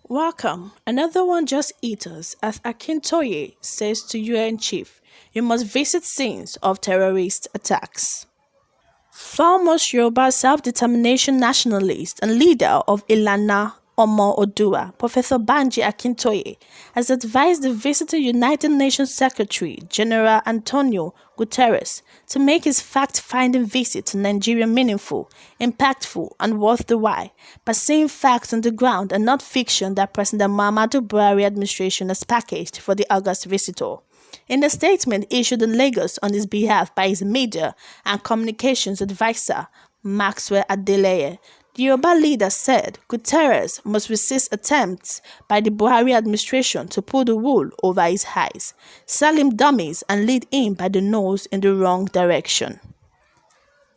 Welcome. Another one just eat us as Akintoye says to UN chief, you must visit scenes of terrorist attacks. Foremost Yoruba self-determination nationalist and leader of Ilana Omo Odua, Professor Banji Akintoye, has advised the visiting United Nations Secretary General Antonio Guterres to make his fact-finding visit to Nigeria meaningful, impactful, and worth the while by seeing facts on the ground and not fiction that President Muhammadu Buhari administration has packaged for the August visitor. In a statement issued in Lagos on his behalf by his media and communications advisor, Maxwell Adeleye, the Yoruba leader said Guterres must resist attempts by the Buhari administration to pull the wool over his eyes, sell him dummies and lead him by the nose in the wrong direction.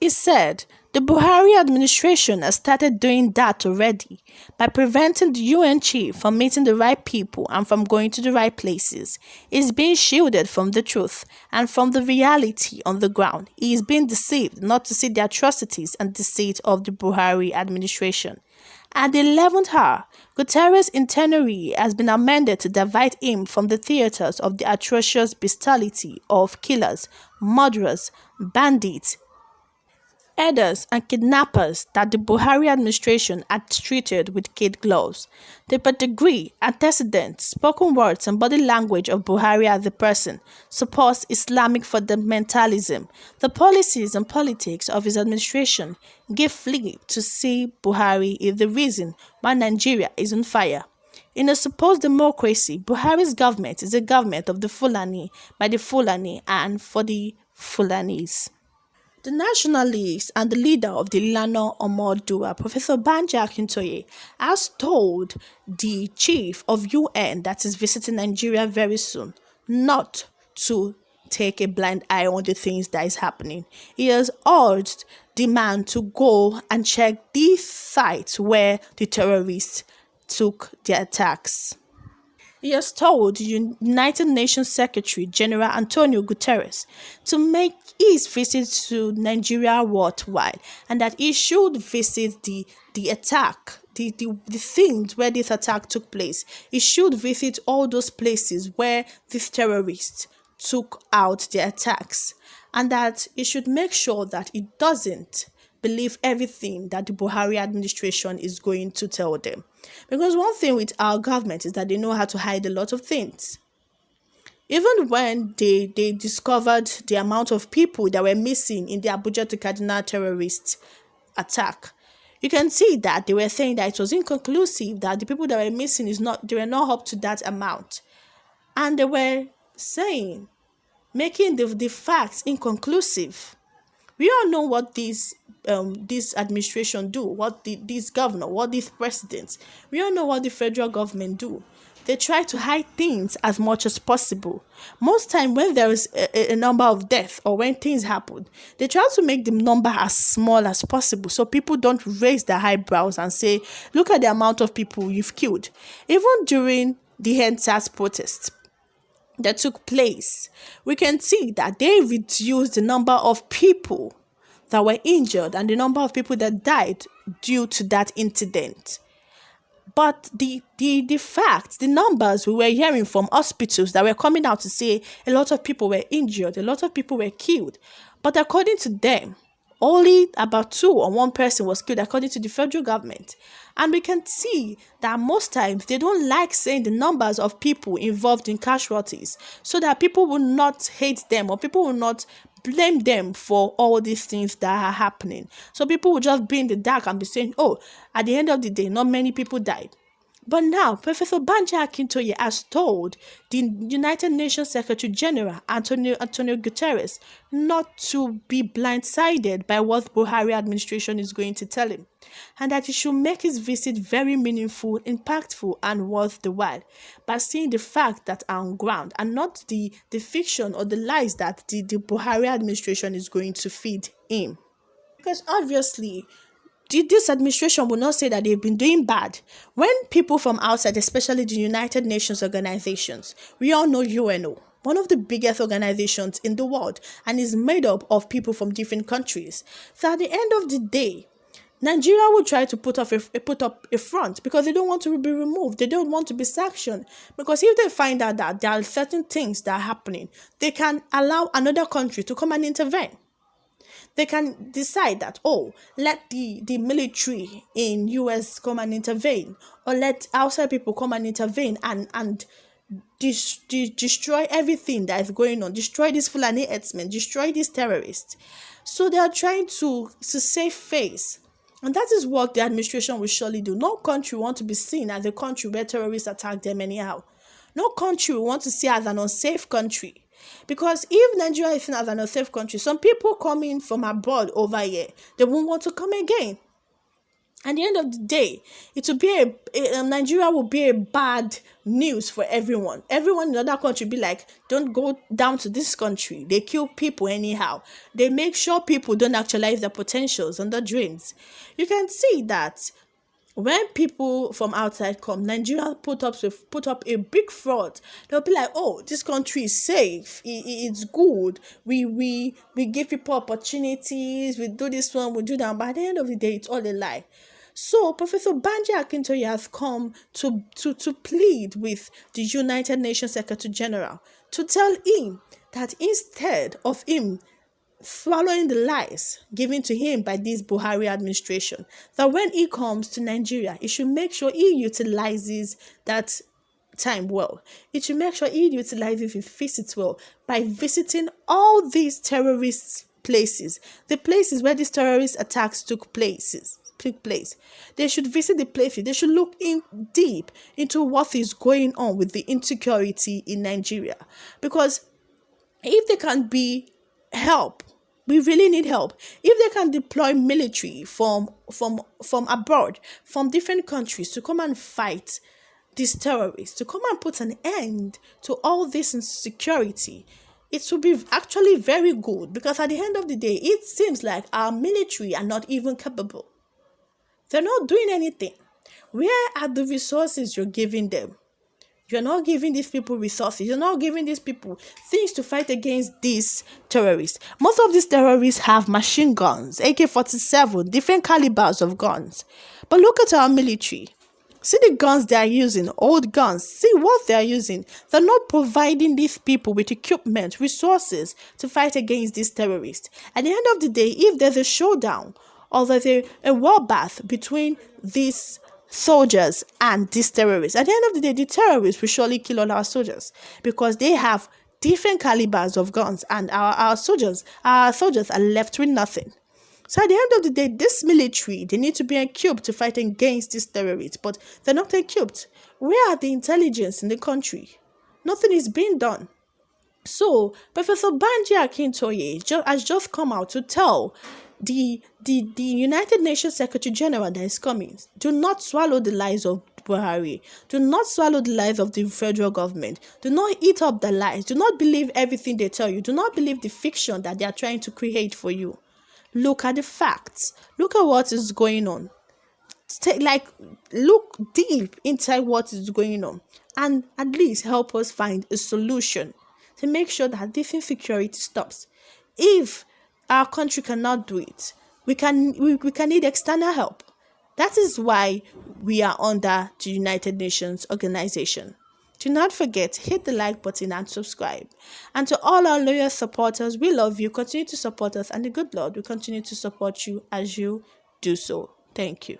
He said the Buhari administration has started doing that already by preventing the UN chief from meeting the right people and from going to the right places. He is being shielded from the truth and from the reality on the ground. He is being deceived not to see the atrocities and deceit of the Buhari administration. At the 11th hour, Guterres' itinerary has been amended to divide him from the theaters of the atrocious bestiality of killers, murderers, bandits, herders and kidnappers that the Buhari administration had treated with kid gloves. The pedigree, antecedents, spoken words and body language of Buhari as the person supports Islamic fundamentalism. The policies and politics of his administration give flea to see Buhari is the reason why Nigeria is on fire. In a supposed democracy, Buhari's government is a government of the Fulani, by the Fulani and for the Fulanis. The nationalist and the leader of the Ilana Omodua, Professor Banji Akintoye, has told the chief of UN that is visiting Nigeria very soon not to take a blind eye on the things that is happening. He has urged the man to go and check these sites where the terrorists took their attacks. He has told the United Nations Secretary General Antonio Guterres to make his visit to Nigeria worthwhile and that he should visit the attack, the things where this attack took place. He should visit all those places where these terrorists took out their attacks and that he should make sure that he doesn't believe everything that the Buhari administration is going to tell them. Because one thing with our government is that they know how to hide a lot of things. Even when they discovered the amount of people that were missing in the Abuja to Kaduna terrorist attack, you can see that they were saying that it was inconclusive, that the people that were missing they were not up to that amount. And they were saying, making the facts inconclusive. We all know what this administration do, what this governor, what these presidents. We all know what the federal government do. They try to hide things as much as possible. Most time when there is a number of deaths or when things happen, they try to make the number as small as possible so people don't raise their eyebrows and say, look at the amount of people you've killed. Even during the EndSARS protests that took place, we can see that they reduced the number of people that were injured and the number of people that died due to that incident. But the facts, the numbers we were hearing from hospitals that were coming out to say a lot of people were injured, a lot of people were killed. But according to them, only about 2 or 1 person was killed according to the federal government. And we can see that most times they don't like saying the numbers of people involved in casualties so that people will not hate them or people will not blame them for all these things that are happening. So people will just be in the dark and be saying, oh, at the end of the day, not many people died. But now, Professor Banji Akintoye has told the United Nations Secretary General Antonio Guterres not to be blindsided by what Buhari administration is going to tell him, and that he should make his visit very meaningful, impactful, and worth the while by seeing the facts that are on ground and not the fiction or the lies that the Buhari administration is going to feed him. Because obviously, this administration will not say that they've been doing bad. When people from outside, especially the United Nations organizations, we all know UNO, one of the biggest organizations in the world, and is made up of people from different countries. So at the end of the day, Nigeria will try to put up a front because they don't want to be removed. They don't want to be sanctioned. Because if they find out that there are certain things that are happening, they can allow another country to come and intervene. They can decide that, oh, let the military in US come and intervene, or let outside people come and intervene and destroy everything that is going on, destroy this Fulani herdsmen, destroy these terrorists. So they are trying to save face. And that is what the administration will surely do. No country want to be seen as a country where terrorists attack them anyhow. No country will want to see as an unsafe country. Because if Nigeria is seen as an unsafe country, some people coming from abroad over here, they won't want to come again. At the end of the day, it will be Nigeria will be a bad news for everyone. Everyone in other country be like, don't go down to this country. They kill people anyhow. They make sure people don't actualize their potentials and their dreams. You can see that when people from outside come, Nigeria put up a big front. They'll be like, oh, this country is safe. It's good. We give people opportunities. We do this one, we do that. But at the end of the day, it's all a lie. So Professor Banji Akintoye has come to plead with the United Nations Secretary General to tell him that instead of him following the lies given to him by this Buhari administration, that when he comes to Nigeria, he should make sure he utilizes that time well. He should make sure he utilizes his visits well by visiting all these terrorist places, the places where these terrorist attacks took place. They should visit the places. They should look in deep into what is going on with the insecurity in Nigeria. Because if they can be help, we really need help. If they can deploy military from abroad, from different countries to come and fight these terrorists, to come and put an end to all this insecurity, it will be actually very good. Because at the end of the day, it seems like our military are not even capable. They're not doing anything. Where are the resources you're giving them? You're not giving these people resources. You're not giving these people things to fight against these terrorists. Most of these terrorists have machine guns, AK-47, different calibers of guns. But look at our military. See the guns they are using, old guns. See what they are using. They're not providing these people with equipment, resources to fight against these terrorists. At the end of the day, if there's a showdown or there's a warbath between these soldiers and these terrorists, at the end of the day, the terrorists will surely kill all our soldiers because they have different calibers of guns, and our soldiers are left with nothing. So at the end of the day, this military, they need to be equipped to fight against these terrorists, but they're not equipped. Where are the intelligence in the country? Nothing is being done. So Professor Banji Akintoye has just come out to tell the United Nations Secretary General that is coming, do not swallow the lies of Buhari. Do not swallow the lies of the federal government. Do not eat up the lies. Do not believe everything they tell you. Do not believe the fiction that they are trying to create for you. Look at the facts. Look at what is going on. Look deep inside what is going on, and at least help us find a solution to make sure that this insecurity stops. If our country cannot do it, we can need external help. That is why we are under the United Nations organization. Do not forget, hit the like button and subscribe. And to all our loyal supporters, we love you. Continue to support us, and the good Lord will continue to support you as you do so. Thank you.